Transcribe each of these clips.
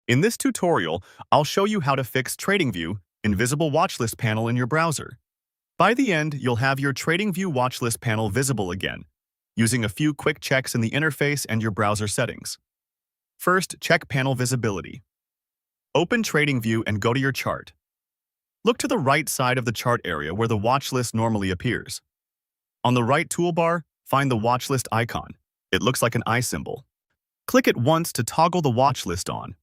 In this tutorial, I'll show you how to fix TradingView invisible watchlist panel in your browser. By the end, you'll have your TradingView watchlist panel visible again, using a few quick checks in the interface and your browser settings. First, check panel visibility. Open TradingView and go to your chart. Look to the right side of the chart area where the watchlist normally appears. On the right toolbar, find the watchlist icon. It looks like an eye symbol. Click it once to toggle the watchlist on.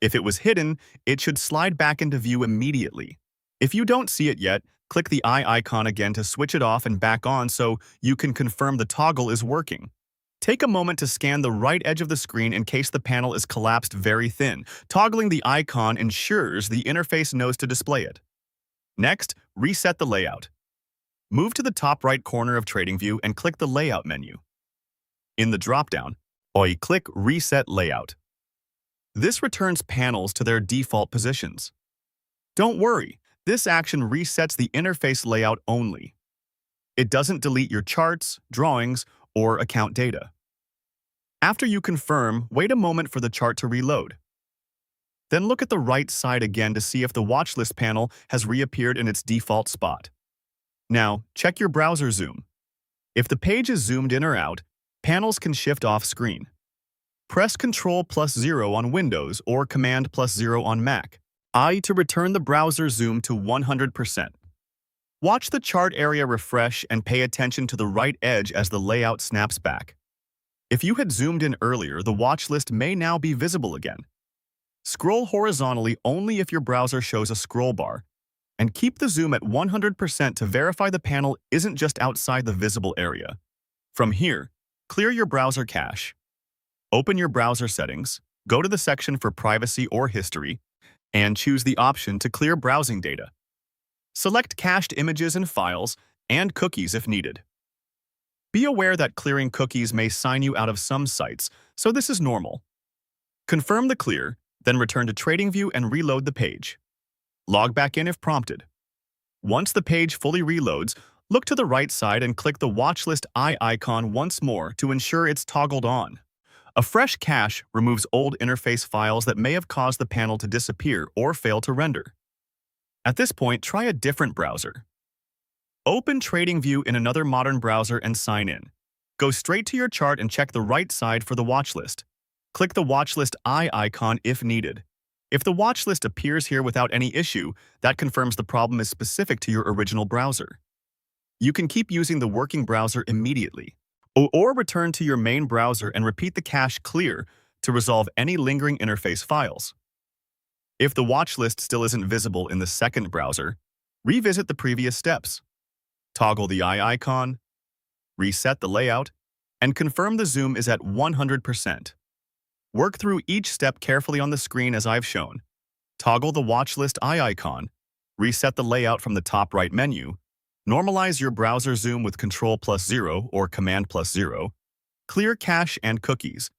If it was hidden, it should slide back into view immediately. If you don't see it yet, click the eye icon again to switch it off and back on so you can confirm the toggle is working. Take a moment to scan the right edge of the screen in case the panel is collapsed very thin. Toggling the icon ensures the interface knows to display it. Next, reset the layout. Move to the top right corner of TradingView and click the Layout menu. In the dropdown, click Reset Layout. This returns panels to their default positions. Don't worry, this action resets the interface layout only. It doesn't delete your charts, drawings, or account data. After you confirm, wait a moment for the chart to reload. Then look at the right side again to see if the watchlist panel has reappeared in its default spot. Now, check your browser zoom. If the page is zoomed in or out, panels can shift off screen. Press Ctrl+0 on Windows or Command+0 on Mac. To return the browser zoom to 100%. Watch the chart area refresh and pay attention to the right edge as the layout snaps back. If you had zoomed in earlier, the watchlist may now be visible again. Scroll horizontally only if your browser shows a scroll bar, and keep the zoom at 100% to verify the panel isn't just outside the visible area. From here, clear your browser cache. Open your browser settings, go to the section for privacy or history, and choose the option to clear browsing data. Select cached images and files and cookies if needed. Be aware that clearing cookies may sign you out of some sites, so this is normal. Confirm the clear, then return to TradingView and reload the page. Log back in if prompted. Once the page fully reloads, look to the right side and click the watchlist eye icon once more to ensure it's toggled on. A fresh cache removes old interface files that may have caused the panel to disappear or fail to render. At this point, try a different browser. Open TradingView in another modern browser and sign in. Go straight to your chart and check the right side for the watchlist. Click the watchlist eye icon if needed. If the watchlist appears here without any issue, that confirms the problem is specific to your original browser. You can keep using the working browser immediately, or return to your main browser and repeat the cache clear to resolve any lingering interface files. If the watchlist still isn't visible in the second browser, revisit the previous steps. Toggle the eye icon, reset the layout, and confirm the zoom is at 100%. Work through each step carefully on the screen as I've shown. Toggle the watchlist eye icon, reset the layout from the top right menu, normalize your browser zoom with Ctrl+0 or Command+0, clear cache and cookies,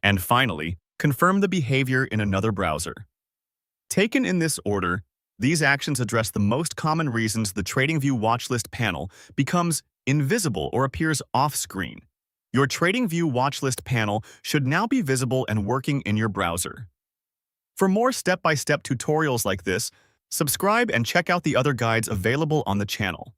and finally, confirm the behavior in another browser. Taken in this order, these actions address the most common reasons the TradingView watchlist panel becomes invisible or appears off-screen. Your TradingView watchlist panel should now be visible and working in your browser. For more step-by-step tutorials like this, subscribe and check out the other guides available on the channel.